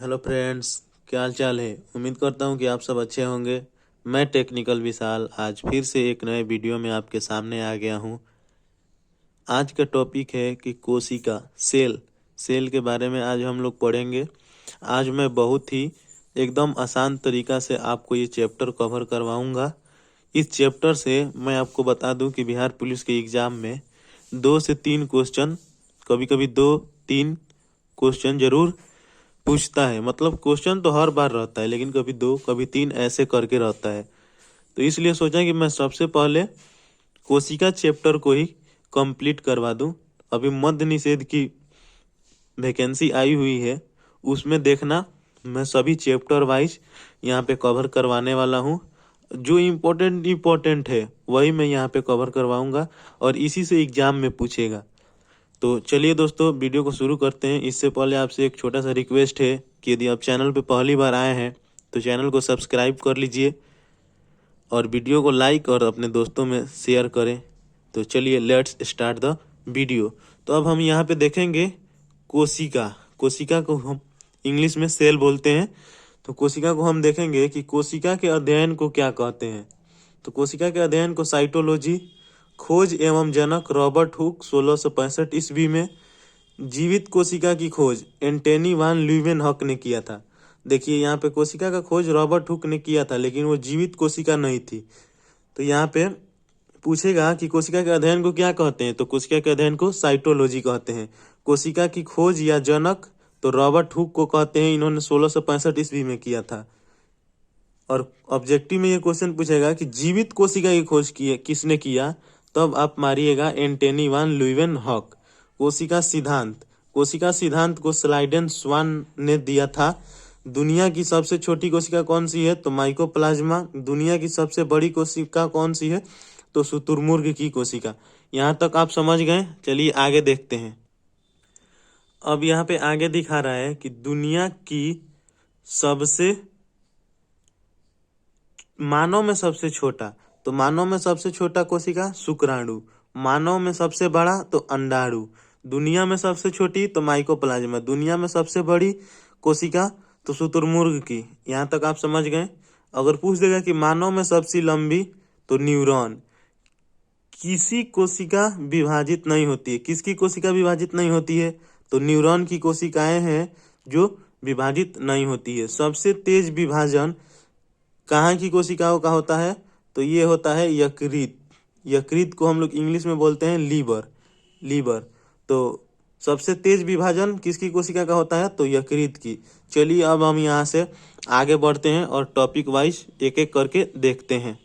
Hello friends, क्या हाल चाल है। उम्मीद करता हूँ कि आप सब अच्छे होंगे। मैं टेक्निकल विशाल आज फिर से एक नए वीडियो में आपके सामने आ गया हूँ। आज का टॉपिक है कि कोशिका सेल के बारे में आज हम लोग पढ़ेंगे। आज मैं बहुत ही एकदम आसान तरीका से आपको ये चैप्टर कवर करवाऊंगा। इस चैप्टर से मैं आपको बता दूं कि बिहार पुलिस के एग्जाम में 2 से 3 क्वेश्चन, कभी कभी 2-3 क्वेश्चन जरूर पूछता है। मतलब क्वेश्चन तो हर बार रहता है, लेकिन कभी 2 कभी 3 ऐसे करके रहता है। तो इसलिए सोचा कि मैं सबसे पहले कोशिका चैप्टर को ही कंप्लीट करवा दूं। अभी मद्य निषेध की वैकेंसी आई हुई है, उसमें देखना मैं सभी चैप्टर वाइज यहाँ पे कवर करवाने वाला हूँ। जो इम्पोर्टेंट है वही मैं यहाँ पे कवर करवाऊंगा और इसी से एग्जाम में पूछेगा। तो चलिए दोस्तों, वीडियो को शुरू करते हैं। इससे पहले आपसे एक छोटा सा रिक्वेस्ट है कि यदि आप चैनल पे पहली बार आए हैं तो चैनल को सब्सक्राइब कर लीजिए और वीडियो को लाइक और अपने दोस्तों में शेयर करें। तो चलिए लेट्स स्टार्ट द वीडियो। तो अब हम यहाँ पे देखेंगे कोशिका को हम इंग्लिश में सेल बोलते हैं। तो कोशिका को हम देखेंगे कि कोशिका के अध्ययन को क्या कहते हैं। तो कोशिका के अध्ययन को साइटोलॉजी, खोज एवं जनक रॉबर्ट हुक 1665 ईस्वी में जीवित कोशिका की खोज एंटनी वान ल्यूवेनहॉक ने किया था। देखिए यहाँ पे कोशिका का खोज रॉबर्ट हुक ने किया था, लेकिन वो जीवित कोशिका नहीं थी। तो यहाँ पे पूछेगा कि कोशिका के अध्ययन को क्या कहते हैं, तो कोशिका के अध्ययन को साइटोलॉजी कहते हैं। कोशिका की खोज या जनक तो रॉबर्ट हुक को कहते हैं, इन्होंने 1665 ईस्वी में किया था। और ऑब्जेक्टिव में ये क्वेश्चन पूछेगा कि जीवित कोशिका की खोज किसने किया, तब आप मारिएगा एंटनी वान ल्यूवेनहॉक। कोशिका सिद्धांत को स्लाइडेन स्वान ने दिया था। दुनिया की सबसे छोटी कोशिका कौन सी है, तो माइकोप्लाज्मा। दुनिया की सबसे बड़ी कोशिका कौन सी है, तो शुतुरमुर्ग की कोशिका। यहाँ तक आप समझ गए। चलिए आगे देखते हैं। अब यहाँ पे आगे दिखा रहा है कि दुनिया की सबसे मानव में सबसे छोटा, तो मानव में सबसे छोटा कोशिका शुक्राणु। मानव में सबसे बड़ा तो अंडाणु। दुनिया में सबसे छोटी तो माइकोप्लाज्मा। दुनिया में सबसे बड़ी कोशिका तो शुतुरमुर्ग की। यहाँ तक आप समझ गए। अगर पूछ देगा कि मानव में सबसे लंबी, तो न्यूरॉन। किसी कोशिका विभाजित नहीं होती है। किसकी कोशिका विभाजित नहीं होती है, तो न्यूरॉन की कोशिकाएं हैं जो विभाजित नहीं होती है। सबसे तेज विभाजन कहाँ की कोशिकाओं का होता है, तो ये होता है यकृत। यकृत को हम लोग इंग्लिश में बोलते हैं लीवर। तो सबसे तेज विभाजन किसकी कोशिका का होता है, तो यकृत की। चलिए अब हम यहाँ से आगे बढ़ते हैं और टॉपिक वाइज एक एक करके देखते हैं।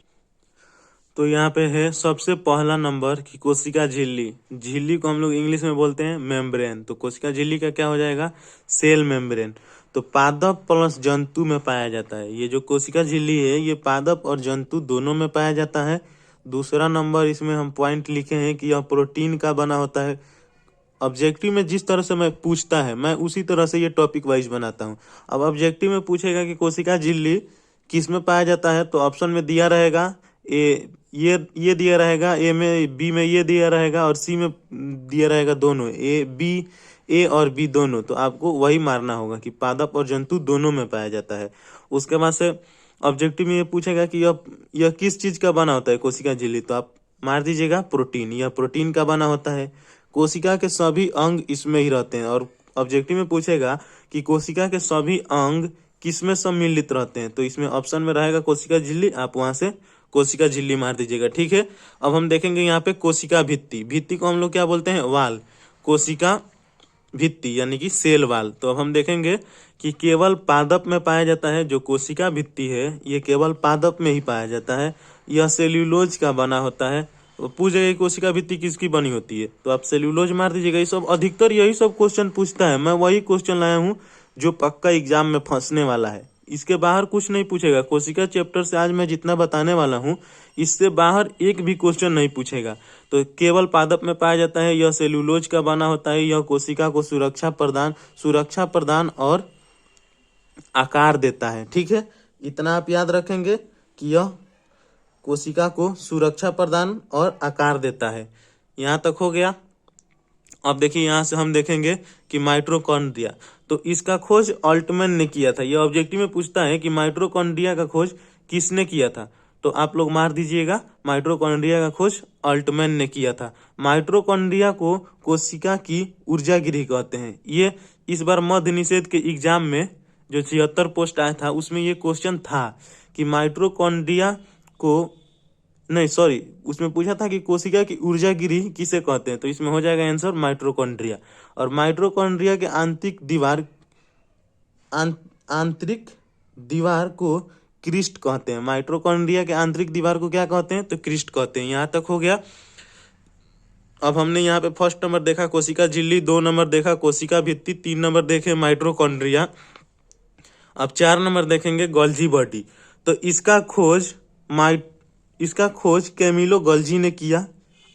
तो यहाँ पे है सबसे पहला नंबर की कोशिका झिल्ली को हम लोग इंग्लिश में बोलते हैं मेम्ब्रेन। तो कोशिका झिल्ली का क्या हो जाएगा, सेल मेम्ब्रेन। तो पादप प्लस जंतु में पाया जाता है। ये जो कोशिका झिल्ली है ये पादप और जंतु दोनों में पाया जाता है। दूसरा नंबर इसमें हम पॉइंट लिखे हैं कि यह प्रोटीन का बना होता है। ऑब्जेक्टिव में जिस तरह से मैं पूछता है मैं उसी तरह से ये टॉपिक वाइज बनाता हूँ। अब ऑब्जेक्टिव में पूछेगा कि कोशिका झिल्ली किस में पाया जाता है, तो ऑप्शन में दिया रहेगा ये दिया रहेगा, ए में, बी में ये दिया रहेगा और सी में दिया रहेगा दोनों, ए और बी दोनों। तो आपको वही मारना होगा कि पादप और जंतु दोनों में पाया जाता है। उसके बाद से ऑब्जेक्टिव में ये पूछेगा कि यह किस चीज का बना होता है कोशिका झिल्ली, तो आप मार दीजिएगा प्रोटीन। यह प्रोटीन का बना होता है। कोशिका के सभी अंग इसमें ही रहते हैं। और ऑब्जेक्टिव में पूछेगा कि कोशिका के सभी अंग किसमें सम्मिलित रहते हैं, तो इसमें ऑप्शन में रहेगा कोशिका झिल्ली। आप वहां से कोशिका झिल्ली मार दीजिएगा, ठीक है। अब हम देखेंगे यहाँ पे कोशिका भित्ति को हम लोग क्या बोलते हैं, वाल। कोशिका भित्ति यानी कि सेल वाल। तो अब हम देखेंगे कि केवल पादप में पाया जाता है। जो कोशिका भित्ति है ये केवल पादप में ही पाया जाता है। यह सेल्यूलोज का बना होता है। तो पूछेगा कोशिका भित्ति किसकी बनी होती है, तो आप सेल्यूलोज मार दीजिएगा। ये सब अधिकतर यही सब क्वेश्चन पूछता है। मैं वही क्वेश्चन लाया हूँ जो पक्का एग्जाम में फंसने वाला है। इसके बाहर कुछ नहीं पूछेगा। कोशिका चैप्टर से आज मैं जितना बताने वाला हूँ इससे बाहर एक भी क्वेश्चन नहीं पूछेगा। तो केवल पादप में पाया जाता है। यह सेल्यूलोज का बना होता है। यह कोशिका को सुरक्षा प्रदान और आकार देता है, ठीक है। इतना आप याद रखेंगे कि यह कोशिका को सुरक्षा प्रदान और आकार देता है। यहाँ तक हो गया। अब देखिए यहाँ से हम देखेंगे कि माइटोकॉन्ड्रिया। तो इसका खोज ऑल्टमैन ने किया था। यह ऑब्जेक्टिव में पूछता है कि माइटोकॉन्ड्रिया का खोज किसने किया था, तो आप लोग मार दीजिएगा माइटोकॉन्ड्रिया का खोज ऑल्टमैन ने किया था। माइटोकॉन्ड्रिया को कोशिका की ऊर्जा गृह कहते हैं। ये इस बार मध्य निषेध के एग्जाम में जो 76 पोस्ट आया था उसमें ये क्वेश्चन था कि माइटोकॉन्ड्रिया को नहीं सॉरी उसमें पूछा था कि कोशिका की ऊर्जा गृह किसे कहते हैं, तो इसमें हो जाएगा आंसर माइटोकॉन्ड्रिया। और माइटोकॉन्ड्रिया के आंतरिक दीवार को क्रिस्ट कहते हैं। माइटोकॉन्ड्रिया के आंतरिक दीवार को क्या कहते हैं, तो क्रिस्ट कहते हैं। यहाँ तक हो गया। अब हमने यहाँ पे फर्स्ट नंबर देखा कोशिका झिल्ली, 2 नंबर देखा कोशिका भित्ति, 3 नंबर देखे माइटोकॉन्ड्रिया। अब 4 नंबर देखेंगे गोल्जी बॉडी। तो इसका खोज कैमिलो गोल्जी ने किया।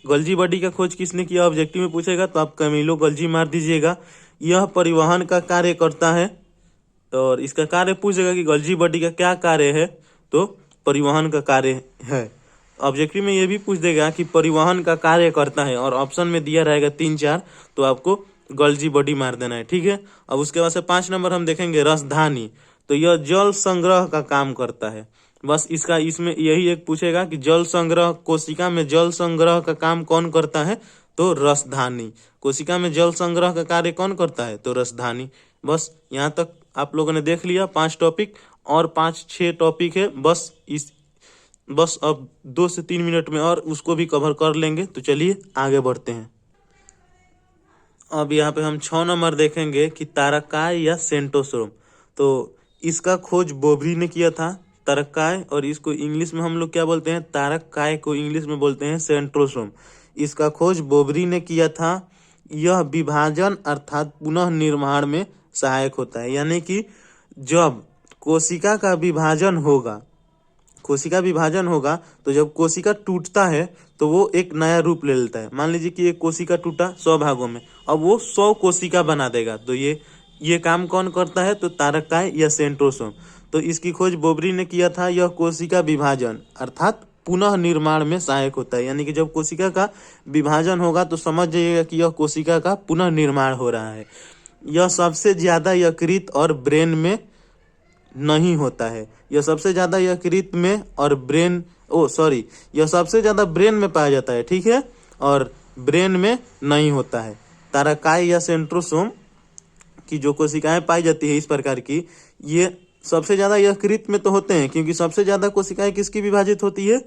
गोल्जी बॉडी का खोज किसने किया ऑब्जेक्टिव में पूछेगा तो आप कैमिलो गोल्जी मार दीजिएगा। यह परिवहन का कार्य करता है और इसका कार्य पूछेगा कि गोल्जी बॉडी का क्या कार्य है, तो परिवहन का कार्य है। ऑब्जेक्टिव में यह भी पूछ देगा कि परिवहन का कार्य करता है और ऑप्शन में दिया रहेगा 3-4, तो आपको गोल्जी बॉडी मार देना है, ठीक है। अब उसके बाद से 5 नंबर हम देखेंगे रसधानी। तो यह जल संग्रह का काम करता है। बस इसमें यही एक पूछेगा कि जल संग्रह, कोशिका में जल संग्रह का काम कौन करता है, तो रसधानी। कोशिका में जल संग्रह का कार्य कौन करता है, तो रसधानी। बस यहाँ तक आप लोगों ने देख लिया 5 टॉपिक और 5-6 टॉपिक है। बस अब 2 से 3 मिनट में और उसको भी कवर कर लेंगे। तो चलिए आगे बढ़ते हैं। अब यहाँ पे हम 6 नंबर देखेंगे कि तारकाय या सेंट्रोसोम। तो इसका खोज बोबरी ने किया था, तारकाय, और इसको इंग्लिश में हम लोग क्या बोलते हैं, तारकाय को इंग्लिश में बोलते हैं सेंट्रोसोम। इसका खोज बोबरी ने किया था। यह विभाजन अर्थात पुनः निर्माण में सहायक होता है। यानी कि जब कोशिका विभाजन होगा तो जब कोशिका टूटता है तो वो एक नया रूप ले लेता है। मान लीजिए कि एक कोशिका टूटा 100 भागों में, अब वो 100 कोशिका बना देगा। तो ये काम कौन करता है, तो तारकाय या सेंट्रोसोम। तो इसकी खोज बोबरी ने किया था। यह कोशिका विभाजन अर्थात पुनः निर्माण में सहायक होता है। यानी कि जब कोशिका का विभाजन होगा तो समझ जाइएगा कि यह कोशिका का पुनः निर्माण हो रहा है। यह सबसे ज्यादा यकृत और ब्रेन में नहीं होता है। यह सबसे ज्यादा यकृत में और यह सबसे ज्यादा ब्रेन में पाया जाता है, ठीक है, और ब्रेन में नहीं होता है। तारकाय या सेंट्रोसोम की जो कोशिकाएं पाई जाती है इस प्रकार की, ये सबसे ज्यादा यकृत में तो होते हैं, क्योंकि सबसे ज्यादा कोशिकाएं किसकी विभाजित होती है,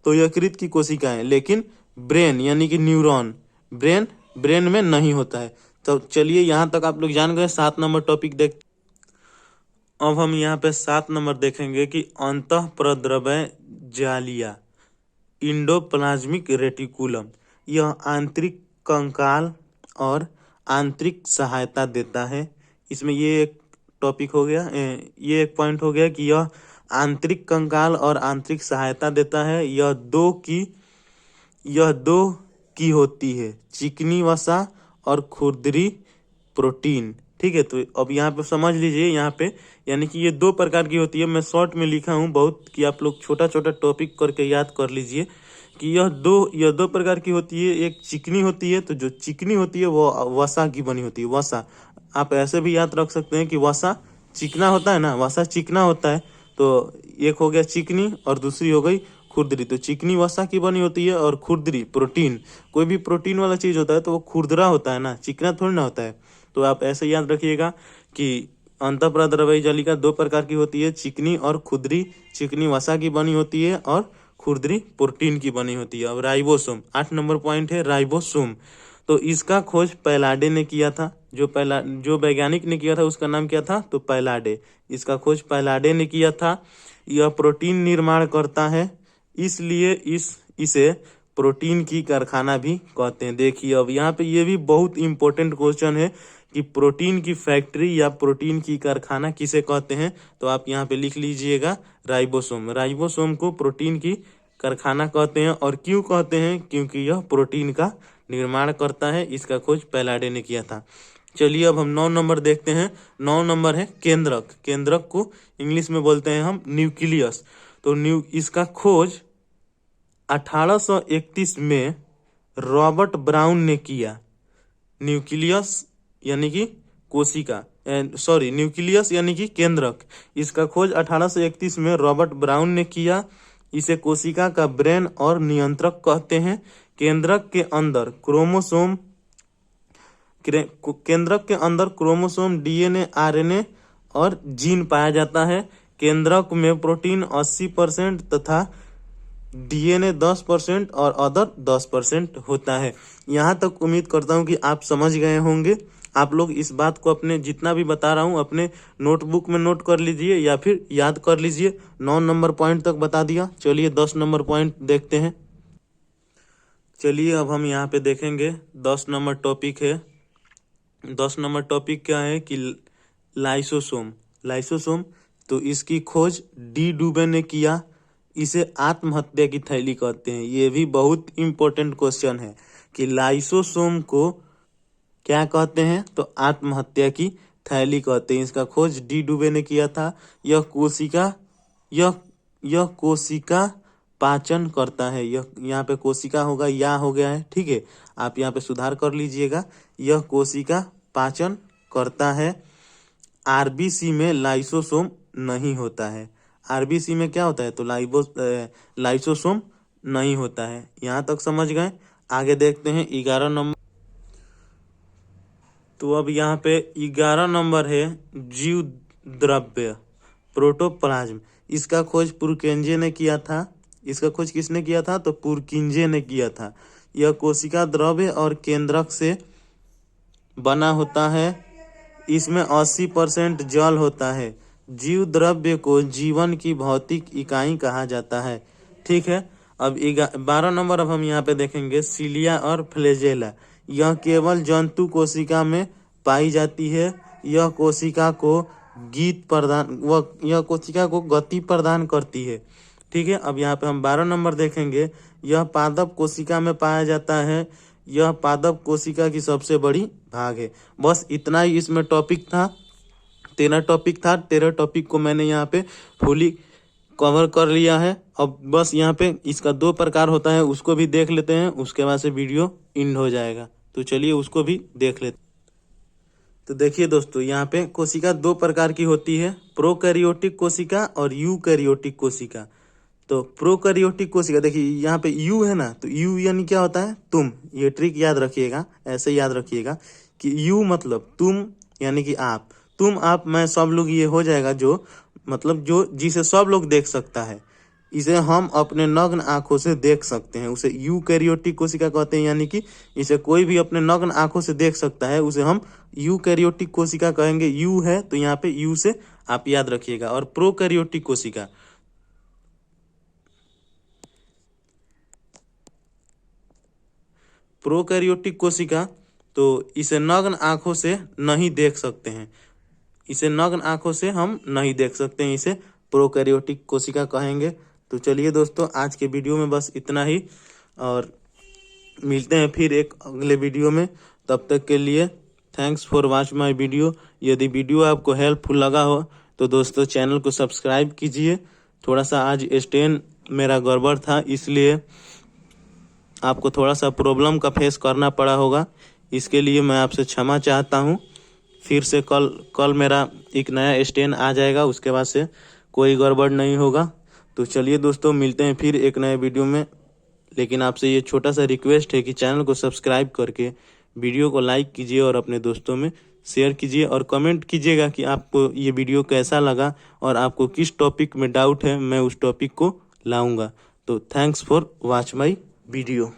तो यकृत की कोशिकाएं। लेकिन ब्रेन यानी कि न्यूरॉन ब्रेन में नहीं होता है। तो चलिए यहाँ तक आप लोग जान गए। 7 नंबर टॉपिक देख। अब हम यहाँ पे 7 नंबर देखेंगे कि अंतःप्रद्रव्य जालिया इंडोप्लाज्मिक रेटिकुलम। यह आंतरिक कंकाल और आंतरिक सहायता देता है। इसमें ये एक टॉपिक हो गया, ये एक पॉइंट हो गया कि यह आंतरिक कंकाल और आंतरिक सहायता देता है। यह दो की होती है, चिकनी वसा और खुरदरी प्रोटीन, ठीक है। तो अब यहाँ पे समझ लीजिए, यहाँ पे यानी कि ये 2 प्रकार की होती है। मैं शॉर्ट में लिखा हूँ बहुत, कि आप लोग छोटा छोटा टॉपिक करके याद कर लीजिए कि यह दो प्रकार की होती है। एक चिकनी होती है, तो जो चिकनी होती है वो वसा की बनी होती है। वसा आप ऐसे भी याद रख सकते हैं कि वसा चिकना होता है ना, वसा चिकना होता है। तो एक हो गया चिकनी और दूसरी हो गई खुरदरी। तो चिकनी वसा की बनी होती है और खुरदरी प्रोटीन। कोई भी प्रोटीन वाला चीज होता है तो वो खुरदरा होता है ना, चिकना थोड़ी ना होता है। तो आप ऐसे याद रखिएगा कि अंतःप्रद्रव्य जालिका 2 प्रकार की होती है, चिकनी और खुरदरी। चिकनी वसा की बनी होती है और खुरदरी प्रोटीन की बनी होती है। अब राइबोसोम 8 नंबर पॉइंट है राइबोसोम। तो इसका खोज पैलाडे ने किया था। जो वैज्ञानिक ने किया था उसका नाम क्या था, तो पैलाडे। इसका खोज पैलाडे ने किया था। यह प्रोटीन निर्माण करता है, इसलिए इसे प्रोटीन की कारखाना भी कहते हैं। देखिए अब यहाँ पे ये भी बहुत इंपॉर्टेंट क्वेश्चन है कि प्रोटीन की फैक्ट्री या प्रोटीन की कारखाना किसे कहते हैं। तो आप यहाँ पे लिख लीजिएगा राइबोसोम। राइबोसोम को प्रोटीन की कारखाना कहते हैं। और क्यों कहते हैं, क्योंकि यह प्रोटीन का निर्माण करता है। इसका खोज पैलाडे ने किया था। चलिए अब हम 9 नंबर देखते हैं। 9 नंबर है केंद्रक। केंद्रक को इंग्लिश में बोलते हैं हम न्यूक्लियस। तो इसका खोज 1831 में रॉबर्ट ब्राउन ने किया। न्यूक्लियस यानी कि कोशिका न्यूक्लियस यानी कि केंद्रक, इसका खोज 1831 में रॉबर्ट ब्राउन ने किया। इसे कोशिका का ब्रेन और नियंत्रक कहते हैं। केंद्रक के अंदर क्रोमोसोम, डीएनए, आरएनए और जीन पाया जाता है। केंद्रक में प्रोटीन 80% तथा डीएनए 10% और अदर 10% होता है। यहाँ तक उम्मीद करता हूँ कि आप समझ गए होंगे। आप लोग इस बात को अपने जितना भी बता रहा हूँ अपने नोटबुक में नोट कर लीजिए या फिर याद कर लीजिए। 9 नंबर पॉइंट तक बता दिया। चलिए 10 नंबर पॉइंट देखते हैं। चलिए अब हम यहाँ पे देखेंगे 10 नंबर टॉपिक है। 10 नंबर टॉपिक क्या है कि लाइसोसोम। तो इसकी खोज डी डुबे ने किया। इसे आत्महत्या की थैली कहते हैं। ये भी बहुत इंपॉर्टेंट क्वेश्चन है कि लाइसोसोम को क्या कहते हैं, तो आत्महत्या की थैली कहते हैं। इसका खोज डी डुबे ने किया था। यह कोशिका पाचन करता है। यह यहाँ पे कोशिका होगा, या हो गया है, ठीक है, आप यहाँ पे सुधार कर लीजिएगा। यह कोशिका पाचन करता है। आरबीसी में लाइसोसोम नहीं होता है। आरबीसी में क्या होता है, तो लाइसोसोम नहीं होता है। यहाँ तक समझ गए। आगे देखते हैं 11 नंबर। तो अब यहाँ पे 11 नंबर है जीव द्रव्य प्रोटोप्लाज्म। इसका खोज पुरकिंजे ने किया था। इसका खोज किसने किया था, तो पुरकिंजे ने किया था। यह कोशिका द्रव्य और केंद्रक से बना होता है। इसमें 80% जल होता है। जीव द्रव्य को जीवन की भौतिक इकाई कहा जाता है, ठीक है। अब 12 नंबर अब हम यहाँ पे देखेंगे सिलिया और फ्लैजेला। यह केवल जंतु कोशिका में पाई जाती है। यह कोशिका को गति प्रदान करती है, ठीक है। अब यहाँ पे हम 12 नंबर देखेंगे। यह पादप कोशिका में पाया जाता है। यह पादप कोशिका की सबसे बड़ी भाग है। बस इतना ही इसमें टॉपिक था। 13 टॉपिक था। 13 टॉपिक को मैंने यहाँ पे फुली कवर कर लिया है। अब बस यहाँ पे इसका 2 प्रकार होता है, उसको भी देख लेते हैं। उसके बाद से वीडियो एंड हो जाएगा। तो चलिए उसको भी देख लेते हैं। तो देखिए दोस्तों, यहाँ पे कोशिका 2 प्रकार की होती है, प्रोकैरियोटिक कोशिका और यूकैरियोटिक कोशिका। तो प्रोकैरियोटिक कोशिका, देखिए यहाँ पे यू है ना, तो यू यानी क्या होता है, तुम। ये ट्रिक याद रखिएगा, ऐसे याद रखिएगा कि यू मतलब तुम, यानी कि आप, तुम, आप, मैं, सब लोग, ये हो जाएगा जो मतलब जो जिसे सब लोग देख सकता है। इसे हम अपने नग्न आंखों से देख सकते हैं, उसे यूकैरियोटिक कोशिका कहते हैं। यानी कि इसे कोई भी अपने नग्न आंखों से देख सकता है, उसे हम यूकैरियोटिक कोशिका कहेंगे। यू है तो यहाँ पे यू से आप याद रखिएगा। और प्रोकैरियोटिक कोशिका, प्रोकैरियोटिक कोशिका तो इसे नग्न आंखों से नहीं देख सकते हैं। इसे नग्न आंखों से हम नहीं देख सकते हैं, इसे प्रोकैरियोटिक कोशिका कहेंगे। तो चलिए दोस्तों, आज के वीडियो में बस इतना ही, और मिलते हैं फिर एक अगले वीडियो में। तब तक के लिए thanks for watch my video. यदि वीडियो आपको हेल्पफुल लगा हो तो दोस्तों चैनल को सब्सक्राइब कीजिए। थोड़ा सा आज स्टैंड मेरा गड़बड़ था, इसलिए आपको थोड़ा सा प्रॉब्लम का फेस करना पड़ा होगा। इसके लिए मैं आपसे क्षमा चाहता हूँ। फिर से कल मेरा एक नया स्टैंड आ जाएगा, उसके बाद से कोई गड़बड़ नहीं होगा। तो चलिए दोस्तों, मिलते हैं फिर एक नए वीडियो में। लेकिन आपसे ये छोटा सा रिक्वेस्ट है कि चैनल को सब्सक्राइब करके वीडियो को लाइक कीजिए और अपने दोस्तों में शेयर कीजिए, और कमेंट कीजिएगा कि आपको ये वीडियो कैसा लगा और आपको किस टॉपिक में डाउट है, मैं उस टॉपिक को लाऊंगा। तो thanks for watch my video.